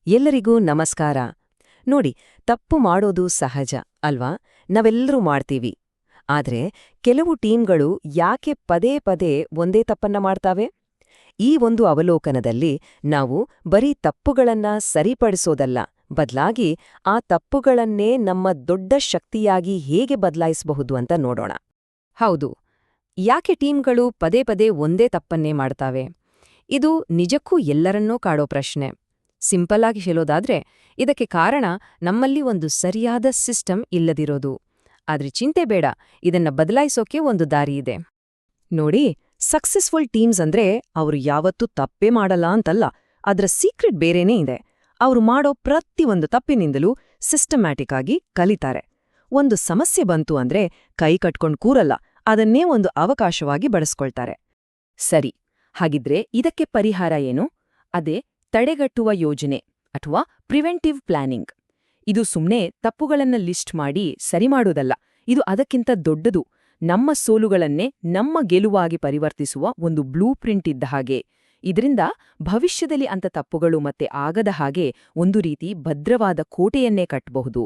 ಎಲ್ಲರಿಗೂ ನಮಸ್ಕಾರ. ನೋಡಿ, ತಪ್ಪು ಮಾಡೋದು ಸಹಜ ಅಲ್ವಾ? ನಾವೆಲ್ಲರೂ ಮಾಡ್ತೀವಿ. ಆದ್ರೆ ಕೆಲವು ಟೀಮ್ಗಳು ಯಾಕೆ ಪದೇ ಪದೇ ಒಂದೇ ತಪ್ಪನ್ನ ಮಾಡ್ತಾವೆ? ಈ ಒಂದು ಅವಲೋಕನದಲ್ಲಿ ನಾವು ಬರೀ ತಪ್ಪುಗಳನ್ನ ಸರಿಪಡಿಸೋದಲ್ಲ, ಬದ್ಲಾಗಿ ಆ ತಪ್ಪುಗಳನ್ನೇ ನಮ್ಮ ದೊಡ್ಡ ಶಕ್ತಿಯಾಗಿ ಹೇಗೆ ಬದಲಾಯಿಸಬಹುದು ಅಂತ ನೋಡೋಣ. ಹೌದು, ಯಾಕೆ ಟೀಮ್ಗಳು ಪದೇ ಪದೇ ಒಂದೇ ತಪ್ಪನ್ನೇ ಮಾಡ್ತಾವೆ? ಇದು ನಿಜಕ್ಕೂ ಎಲ್ಲರನ್ನೂ ಕಾಡೋ ಪ್ರಶ್ನೆ. ಸಿಂಪಲ್ ಆಗಿ ಹೇಳೋದಾದ್ರೆ, ಇದಕ್ಕೆ ಕಾರಣ ನಮ್ಮಲ್ಲಿ ಒಂದು ಸರಿಯಾದ ಸಿಸ್ಟಮ್ ಇಲ್ಲದಿರೋದು. ಆದ್ರೆ ಚಿಂತೆ ಬೇಡ, ಇದನ್ನ ಬದಲಾಯಿಸೋಕೆ ಒಂದು ದಾರಿ ಇದೆ. ನೋಡಿ, ಸಕ್ಸಸ್ಫುಲ್ ಟೀಮ್ಸ್ ಅಂದ್ರೆ ಅವರು ಯಾವತ್ತೂ ತಪ್ಪೇ ಮಾಡಲ್ಲ ಅಂತಲ್ಲ, ಅದರ ಸೀಕ್ರೆಟ್ ಬೇರೆನೇ ಇದೆ. ಅವರು ಮಾಡೋ ಪ್ರತಿಯೊಂದು ತಪ್ಪಿನಿಂದಲೂ ಸಿಸ್ಟಮ್ಯಾಟಿಕ್ ಆಗಿ ಕಲಿತಾರೆ. ಒಂದು ಸಮಸ್ಯೆ ಬಂತು ಅಂದ್ರೆ ಕೈ ಕಟ್ಕೊಂಡ್ ಕೂರಲ್ಲ, ಅದನ್ನೇ ಒಂದು ಅವಕಾಶವಾಗಿ ಬಳಸ್ಕೊಳ್ತಾರೆ. ಸರಿ, ಹಾಗಿದ್ರೆ ಇದಕ್ಕೆ ಪರಿಹಾರ ಏನು? ಅದೇ ತಡೆಗಟ್ಟುವ ಯೋಜನೆ ಅಥವಾ ಪ್ರಿವೆಂಟಿವ್ ಪ್ಲಾನಿಂಗ್. ಇದು ಸುಮ್ನೆ ತಪ್ಪುಗಳನ್ನ ಲಿಸ್ಟ್ ಮಾಡಿ ಸರಿ ಮಾಡೋದಲ್ಲ, ಇದು ಅದಕ್ಕಿಂತ ದೊಡ್ಡದು. ನಮ್ಮ ಸೋಲುಗಳನ್ನೇ ನಮ್ಮ ಗೆಲುವಾಗಿ ಪರಿವರ್ತಿಸುವ ಒಂದು ಬ್ಲೂ ಪ್ರಿಂಟ್ ಇದ್ದ ಹಾಗೆ. ಇದರಿಂದ ಭವಿಷ್ಯದಲ್ಲಿ ಅಂಥ ತಪ್ಪುಗಳು ಮತ್ತೆ ಆಗದ ಹಾಗೆ ಒಂದು ರೀತಿ ಭದ್ರವಾದ ಕೋಟೆಯನ್ನೇ ಕಟ್ಟಬಹುದು.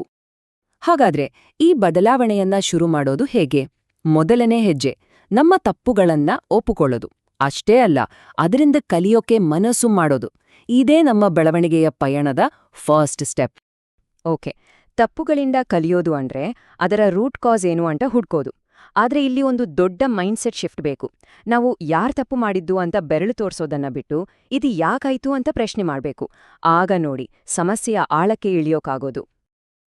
ಹಾಗಾದ್ರೆ ಈ ಬದಲಾವಣೆಯನ್ನ ಶುರು ಮಾಡೋದು ಹೇಗೆ? ಮೊದಲನೇ ಹೆಜ್ಜೆ ನಮ್ಮ ತಪ್ಪುಗಳನ್ನ ಒಪ್ಪುಕೊಳ್ಳೋದು. ಅಷ್ಟೇ ಅಲ್ಲ, ಅದರಿಂದ ಕಲಿಯೋಕೆ ಮನಸ್ಸು ಮಾಡೋದು. ಇದೇ ನಮ್ಮ ಬೆಳವಣಿಗೆಯ ಪಯಣದ ಫಸ್ಟ್ ಸ್ಟೆಪ್. ಓಕೆ, ತಪ್ಪುಗಳಿಂದ ಕಲಿಯೋದು ಅಂದ್ರೆ ಅದರ ರೂಟ್ ಕಾಸ್ ಏನು ಅಂತ ಹುಡ್ಕೋದು. ಆದ್ರೆ ಇಲ್ಲಿ ಒಂದು ದೊಡ್ಡ ಮೈಂಡ್ಸೆಟ್ ಶಿಫ್ಟ್ ಬೇಕು. ನಾವು ಯಾರ್ ತಪ್ಪು ಮಾಡಿದ್ದು ಅಂತ ಬೆರಳು ತೋರ್ಸೋದನ್ನ ಬಿಟ್ಟು ಇದು ಯಾಕಾಯ್ತು ಅಂತ ಪ್ರಶ್ನೆ ಮಾಡ್ಬೇಕು. ಆಗ ನೋಡಿ ಸಮಸ್ಯೆಯ ಆಳಕ್ಕೆ ಇಳಿಯೋಕಾಗೋದು.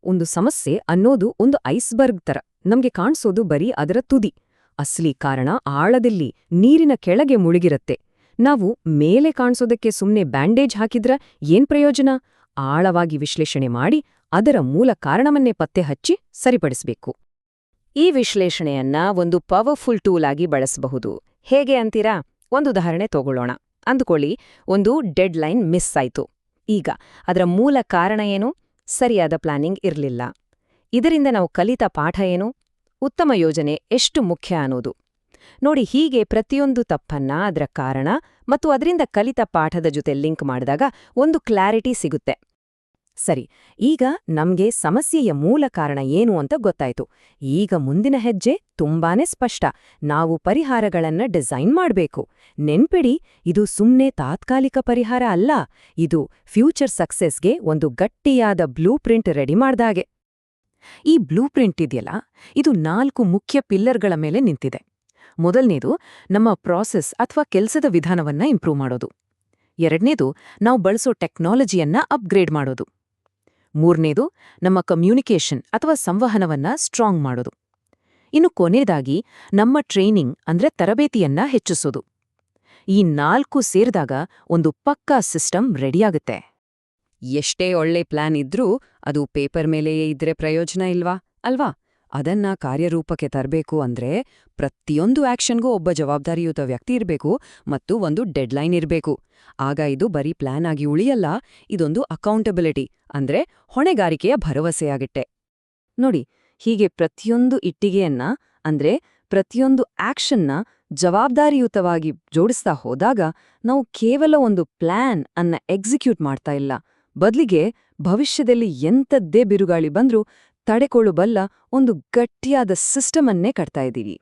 ಒಂದು ಸಮಸ್ಯೆ ಅನ್ನೋದು ಒಂದು ಐಸ್ಬರ್ಗ್ ತರ. ನಮ್ಗೆ ಕಾಣಿಸೋದು ಬರೀ ಅದರ ತುದಿ. ಅಸಲಿ ಕಾರಣ ಆಳದಲ್ಲಿ ನೀರಿನ ಕೆಳಗೆ ಮುಳುಗಿರತ್ತೆ. ನಾವು ಮೇಲೆ ಕಾಣಿಸೋದಕ್ಕೆ ಸುಮ್ನೆ ಬ್ಯಾಂಡೇಜ್ ಹಾಕಿದ್ರ ಏನ್ ಪ್ರಯೋಜನ? ಆಳವಾಗಿ ವಿಶ್ಲೇಷಣೆ ಮಾಡಿ ಅದರ ಮೂಲ ಕಾರಣವನ್ನೇ ಪತ್ತೆ ಹಚ್ಚಿ ಸರಿಪಡಿಸಬೇಕು. ಈ ವಿಶ್ಲೇಷಣೆಯನ್ನ ಒಂದು ಪವರ್ಫುಲ್ ಟೂಲ್ ಆಗಿ ಬಳಸಬಹುದು. ಹೇಗೆ ಅಂತೀರಾ? ಒಂದು ಉದಾಹರಣೆ ತಗೊಳ್ಳೋಣ. ಅಂದುಕೊಳ್ಳಿ, ಒಂದು ಡೆಡ್ ಲೈನ್ ಮಿಸ್ ಆಯ್ತು. ಈಗ ಅದರ ಮೂಲ ಕಾರಣ ಏನು? ಸರಿಯಾದ ಪ್ಲಾನಿಂಗ್ ಇರ್ಲಿಲ್ಲ. ಇದರಿಂದ ನಾವು ಕಲಿತ ಪಾಠ ಏನು? ಉತ್ತಮ ಯೋಜನೆ ಎಷ್ಟು ಮುಖ್ಯ ಅನ್ನೋದು. ನೋಡಿ, ಹೀಗೆ ಪ್ರತಿಯೊಂದು ತಪ್ಪನ್ನ ಅದರ ಕಾರಣ ಮತ್ತು ಅದರಿಂದ ಕಲಿತ ಪಾಠದ ಜೊತೆ ಲಿಂಕ್ ಮಾಡಿದಾಗ ಒಂದು ಕ್ಲಾರಿಟಿ ಸಿಗುತ್ತೆ. ಸರಿ, ಈಗ ನಮ್ಗೆ ಸಮಸ್ಯೆಯ ಮೂಲ ಕಾರಣ ಏನು ಅಂತ ಗೊತ್ತಾಯ್ತು. ಈಗ ಮುಂದಿನ ಹೆಜ್ಜೆ ತುಂಬಾನೇ ಸ್ಪಷ್ಟ. ನಾವು ಪರಿಹಾರಗಳನ್ನ ಡಿಸೈನ್ ಮಾಡ್ಬೇಕು. ನೆನ್ಪಿಡಿ, ಇದು ಸುಮ್ನೆ ತಾತ್ಕಾಲಿಕ ಪರಿಹಾರ ಅಲ್ಲ, ಇದು ಫ್ಯೂಚರ್ ಸಕ್ಸೆಸ್ಗೆ ಒಂದು ಗಟ್ಟಿಯಾದ ಬ್ಲೂ ಪ್ರಿಂಟ್ ರೆಡಿ ಮಾಡ್ದಾಗೆ. ಈ ಬ್ಲೂ ಪ್ರಿಂಟ್ ಇದೆಯಲ್ಲ, ಇದು 4 ಮುಖ್ಯ ಪಿಲ್ಲರ್ಗಳ ಮೇಲೆ ನಿಂತಿದೆ. ಮೊದಲನೇದು ನಮ್ಮ ಪ್ರಾಸೆಸ್ ಅಥವಾ ಕೆಲಸದ ವಿಧಾನವನ್ನ ಇಂಪ್ರೂವ್ ಮಾಡೋದು. ಎರಡನೇದು ನಾವು ಬಳಸೋ ಟೆಕ್ನಾಲಜಿಯನ್ನ ಅಪ್ಗ್ರೇಡ್ ಮಾಡೋದು. ಮೂರನೇದು ನಮ್ಮ ಕಮ್ಯುನಿಕೇಷನ್ ಅಥವಾ ಸಂವಹನವನ್ನ ಸ್ಟ್ರಾಂಗ್ ಮಾಡೋದು. ಇನ್ನು ಕೊನೆಯದಾಗಿ ನಮ್ಮ ಟ್ರೈನಿಂಗ್ ಅಂದ್ರೆ ತರಬೇತಿಯನ್ನ ಹೆಚ್ಚಿಸೋದು. ಈ 4 ಸೇರಿದಾಗ ಒಂದು ಪಕ್ಕಾ ಸಿಸ್ಟಮ್ ರೆಡಿಯಾಗುತ್ತೆ. ಎಷ್ಟೇ ಒಳ್ಳೆ ಪ್ಲಾನ್ ಇದ್ರೂ ಅದು ಪೇಪರ್ ಮೇಲೆಯೇ ಇದ್ರೆ ಪ್ರಯೋಜನ ಇಲ್ವಾ ಅಲ್ವಾ? ಅದನ್ನ ಕಾರ್ಯರೂಪಕ್ಕೆ ತರಬೇಕು ಅಂದ್ರೆ ಪ್ರತಿಯೊಂದು ಆಕ್ಷನ್ಗೂ ಒಬ್ಬ ಜವಾಬ್ದಾರಿಯುತ ವ್ಯಕ್ತಿ ಇರಬೇಕು ಮತ್ತು ಒಂದು ಡೆಡ್ಲೈನ್ ಇರಬೇಕು. ಆಗ ಇದು ಬರೀ ಪ್ಲಾನ್ ಆಗಿ ಉಳಿಯಲ್ಲ, ಇದೊಂದು ಅಕೌಂಟಬಿಲಿಟಿ ಅಂದ್ರೆ ಹೊಣೆಗಾರಿಕೆಯ ಭರವಸೆಯಾಗಿಟ್ಟೆ. ನೋಡಿ, ಹೀಗೆ ಪ್ರತಿಯೊಂದು ಇಟ್ಟಿಗೆಯನ್ನ ಅಂದ್ರೆ ಪ್ರತಿಯೊಂದು ಆಕ್ಷನ್ನ ಜವಾಬ್ದಾರಿಯುತವಾಗಿ ಜೋಡಿಸ್ತಾ ಹೋದಾಗ ನಾವು ಕೇವಲ ಒಂದು ಪ್ಲಾನ್ ಅನ್ನ ಎಕ್ಸಿಕ್ಯೂಟ್ ಮಾಡ್ತಾ ಇಲ್ಲ, ಬದಲಿಗೆ ಭವಿಷ್ಯದಲ್ಲಿ ಎಂಥದ್ದೇ ಬಿರುಗಾಳಿ ಬಂದ್ರೂ ತಡೆಕೊಳ್ಳಬಲ್ಲ ಒಂದು ಗಟ್ಟಿಯಾದ ಸಿಸ್ಟಮ್ ಅನ್ನೇ ಕಟ್ತಾ ಇದ್ದೀವಿ.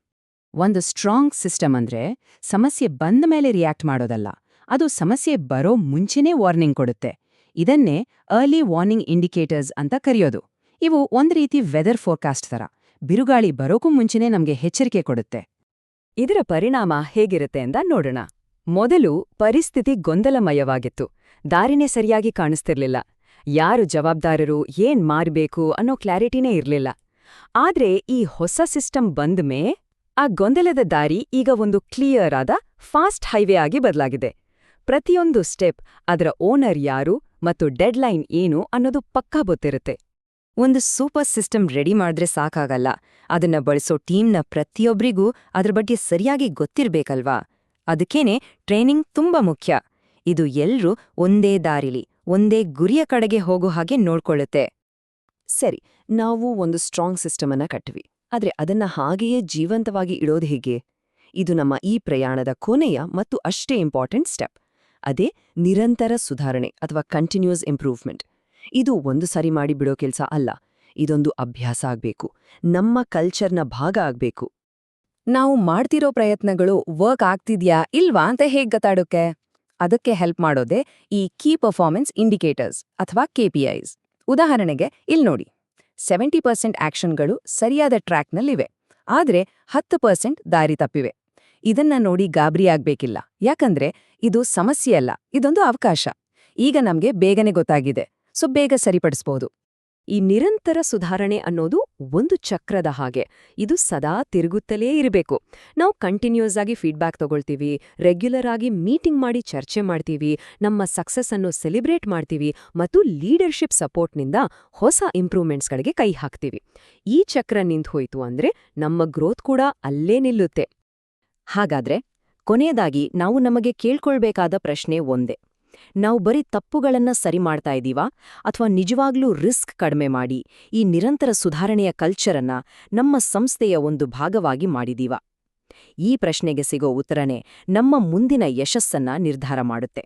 ಒಂದು ಸ್ಟ್ರಾಂಗ್ ಸಿಸ್ಟಮ್ ಅಂದ್ರೆ ಸಮಸ್ಯೆ ಬಂದ ಮೇಲೆ ರಿಯಾಕ್ಟ್ ಮಾಡೋದಲ್ಲ, ಅದು ಸಮಸ್ಯೆ ಬರೋ ಮುಂಚೆನೇ ವಾರ್ನಿಂಗ್ ಕೊಡುತ್ತೆ. ಇದನ್ನೇ ಅರ್ಲಿ ವಾರ್ನಿಂಗ್ ಇಂಡಿಕೇಟರ್ಸ್ ಅಂತ ಕರೆಯೋದು. ಇವು ಒಂದ್ ರೀತಿ ವೆದರ್ ಫೋರ್ಕಾಸ್ಟ್ ತರ, ಬಿರುಗಾಳಿ ಬರೋಕ್ಕೂ ಮುಂಚೆನೇ ನಮ್ಗೆ ಎಚ್ಚರಿಕೆ ಕೊಡುತ್ತೆ. ಇದರ ಪರಿಣಾಮ ಹೇಗಿರುತ್ತೆ ಅಂತ ನೋಡೋಣ. ಮೊದಲು ಪರಿಸ್ಥಿತಿ ಗೊಂದಲಮಯವಾಗಿತ್ತು. ದಾರಿನೇ ಸರಿಯಾಗಿ ಕಾಣಿಸ್ತಿರ್ಲಿಲ್ಲ. ಯಾರು ಜವಾಬ್ದಾರರು, ಏನ್ ಮಾಡ್ಬೇಕು ಅನ್ನೋ ಕ್ಲಾರಿಟಿನೇ ಇರ್ಲಿಲ್ಲ. ಆದ್ರೆ ಈ ಹೊಸ ಸಿಸ್ಟಮ್ ಬಂದ್ಮೇ ಆ ಗೊಂದಲದ ದಾರಿ ಈಗ ಒಂದು ಕ್ಲಿಯರ್ ಆದ ಫಾಸ್ಟ್ ಹೈವೇ ಆಗಿ ಬದಲಾಗಿದೆ. ಪ್ರತಿಯೊಂದು ಸ್ಟೆಪ್, ಅದರ ಓನರ್ ಯಾರು ಮತ್ತು ಡೆಡ್ಲೈನ್ ಏನು ಅನ್ನೋದು ಪಕ್ಕಾ ಗೊತ್ತಿರುತ್ತೆ. ಒಂದು ಸೂಪರ್ ಸಿಸ್ಟಮ್ ರೆಡಿ ಮಾಡಿದ್ರೆ ಸಾಕಾಗಲ್ಲ, ಅದನ್ನ ಬಳಸೋ ಟೀಮ್ನ ಪ್ರತಿಯೊಬ್ರಿಗೂ ಅದ್ರ ಬಗ್ಗೆ ಸರಿಯಾಗಿ ಗೊತ್ತಿರ್ಬೇಕಲ್ವಾ? ಅದಕ್ಕೇನೆ ಟ್ರೈನಿಂಗ್ ತುಂಬಾ ಮುಖ್ಯ. ಇದು ಎಲ್ರೂ ಒಂದೇ ದಾರಿಲಿ, ಒಂದೇ ಗುರಿಯ ಕಡೆಗೆ ಹೋಗೋ ಹಾಗೆ ನೋಡ್ಕೊಳ್ಳುತ್ತೆ. ಸರಿ, ನಾವು ಒಂದು ಸ್ಟ್ರಾಂಗ್ ಸಿಸ್ಟಮ್ ಅನ್ನ ಕಟ್ವಿ. ಆದ್ರೆ ಅದನ್ನ ಹಾಗೆಯೇ ಜೀವಂತವಾಗಿ ಇಡೋದು ಹೇಗೆ? ಇದು ನಮ್ಮ ಈ ಪ್ರಯಾಣದ ಕೊನೆಯ ಮತ್ತು ಅಷ್ಟೇ ಇಂಪಾರ್ಟೆಂಟ್ ಸ್ಟೆಪ್. ಅದೇ ನಿರಂತರ ಸುಧಾರಣೆ ಅಥವಾ ಕಂಟಿನ್ಯೂಸ್ ಇಂಪ್ರೂವ್ಮೆಂಟ್. ಇದು ಒಂದು ಸರಿ ಮಾಡಿ ಬಿಡೋ ಕೆಲ್ಸ ಅಲ್ಲ, ಇದೊಂದು ಅಭ್ಯಾಸ ಆಗ್ಬೇಕು, ನಮ್ಮ ಕಲ್ಚರ್ನ ಭಾಗ ಆಗ್ಬೇಕು. ನಾವು ಮಾಡ್ತಿರೋ ಪ್ರಯತ್ನಗಳು ವರ್ಕ್ ಆಗ್ತಿದ್ಯಾ ಇಲ್ವಾ ಅಂತ ಹೇಗ್ ಗೊತ್ತಾಡೋಕೆ? ಅದಕ್ಕೆ ಹೆಲ್ಪ್ ಮಾಡೋದೇ ಈ ಕೀ ಪರ್ಫಾರ್ಮೆನ್ಸ್ ಇಂಡಿಕೇಟರ್ಸ್ ಅಥವಾ KPIs. ಉದಾಹರಣೆಗೆ ಇಲ್ ನೋಡಿ, 70% ಆಕ್ಷನ್ಗಳು ಸರಿಯಾದ ಟ್ರ್ಯಾಕ್ನಲ್ಲಿವೆ, ಆದ್ರೆ 10% ದಾರಿ ತಪ್ಪಿವೆ. ಇದನ್ನ ನೋಡಿ ಗಾಬರಿಯಾಗ್ಬೇಕಿಲ್ಲ, ಯಾಕಂದ್ರೆ ಇದು ಸಮಸ್ಯೆಯಲ್ಲ, ಇದೊಂದು ಅವಕಾಶ. ಈಗ ನಮ್ಗೆ ಬೇಗನೆ ಗೊತ್ತಾಗಿದೆ, ಸೊ ಬೇಗ ಸರಿಪಡಿಸ್ಬೋದು. ಈ ನಿರಂತರ ಸುಧಾರಣೆ ಅನ್ನೋದು ಒಂದು ಚಕ್ರದ ಹಾಗೆ, ಇದು ಸದಾ ತಿರುಗುತ್ತಲೇ ಇರಬೇಕು. ನಾವು ಕಂಟಿನ್ಯೂಸ್ ಆಗಿ ಫೀಡ್ಬ್ಯಾಕ್ ತಗೊಳ್ತೀವಿ, ರೆಗ್ಯುಲರ್ ಆಗಿ ಮೀಟಿಂಗ್ ಮಾಡಿ ಚರ್ಚೆ ಮಾಡ್ತೀವಿ, ನಮ್ಮ ಸಕ್ಸಸ್ ಅನ್ನು ಸೆಲೆಬ್ರೇಟ್ ಮಾಡ್ತೀವಿ ಮತ್ತು ಲೀಡರ್ಶಿಪ್ ಸಪೋರ್ಟ್ನಿಂದ ಹೊಸ ಇಂಪ್ರೂವ್ಮೆಂಟ್ಸ್ಗಳಿಗೆ ಕೈ ಹಾಕ್ತೀವಿ. ಈ ಚಕ್ರ ನಿಂತ್ಹೋಯ್ತು ಅಂದ್ರೆ ನಮ್ಮ ಗ್ರೋತ್ ಕೂಡ ಅಲ್ಲೇ ನಿಲ್ಲುತ್ತೆ. ಹಾಗಾದ್ರೆ ಕೊನೆಯದಾಗಿ ನಾವು ನಮಗೆ ಕೇಳ್ಕೊಳ್ಬೇಕಾದ ಪ್ರಶ್ನೆ ಒಂದೇ: ನಾವು ಬರೀ ತಪ್ಪುಗಳನ್ನ ಸರಿ ಮಾಡ್ತಾ ಇದೀವಾ, ಅಥವಾ ನಿಜವಾಗ್ಲೂ ರಿಸ್ಕ್ ಕಡಿಮೆ ಮಾಡಿ ಈ ನಿರಂತರ ಸುಧಾರಣೆಯ ಕಲ್ಚರನ್ನ ನಮ್ಮ ಸಂಸ್ಥೆಯ ಒಂದು ಭಾಗವಾಗಿ ಮಾಡಿದೀವಾ? ಈ ಪ್ರಶ್ನೆಗೆ ಸಿಗೋ ಉತ್ತರನೇ ನಮ್ಮ ಮುಂದಿನ ಯಶಸ್ಸನ್ನ ನಿರ್ಧಾರ ಮಾಡುತ್ತೆ.